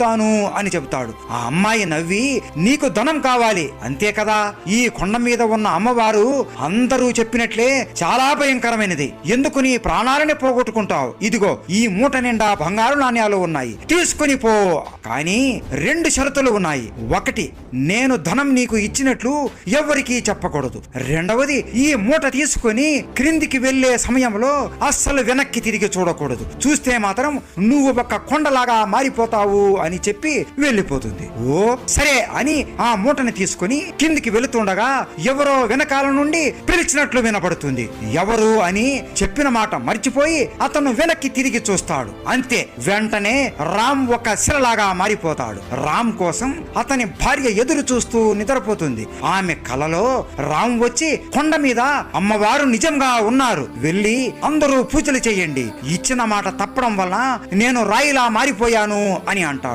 తాను అని చెబుతాడు. ఆ అమ్మాయి నవ్వి, నీకు ధనం కావాలి అంతే కదా, ఈ కొండ మీద ఉన్న అమ్మవారు అందరూ చెప్పినట్లే చాలా భయంకరమైనది, ఎందుకు నీ ప్రాణాలని పోగొట్టుకుంటావు, ఇదిగో ఈ మూట నిండా బంగారు నాణ్యాలు ఉన్నాయి, తీసుకుని పో, కానీ 2 షరతులు ఉన్నాయి. 1, నేను ధనం నీకు ఇచ్చినట్లు ఎవరికీ చెప్పకూడదు. 2వది, ఈ మూట తీసుకుని క్రిందికి వెళ్లే సమయంలో అస్సలు వెనక్కి తిరిగి చూడకూడదు, చూస్తే మాత్రం నువ్వు ఒక కొండలాగా మారిపోతావు అని చెప్పి వెళ్ళిపోతుంది. ఓ సరే అని ఆ మూటని తీసుకుని కిందికి వెళుతుండగా ఎవరో వెనకాల నుండి పిలిచినట్లు వినపడుతుంది. ఎవరు అని చెప్పిన మాట మర్చిపోయి అతను వెనక్కి తిరిగి చూస్తాడు. అంతే, వెంటనే రామ్ ఒక శిలలాగా మారిపోతాడు. రామ్ కోసం అతని భార్య ఎదురు చూస్తూ నిద్రపోతుంది. ఆమె కలలో రామ్ వచ్చి, కొండ మీద అమ్మవారు నిజంగా ఉన్నారు, వెళ్ళి అందరూ పూజలు చేయండి, ఇచ్చిన మాట తప్పడం వల్ల నేను రాయిలా మారిపోయాను అని అంటాడు.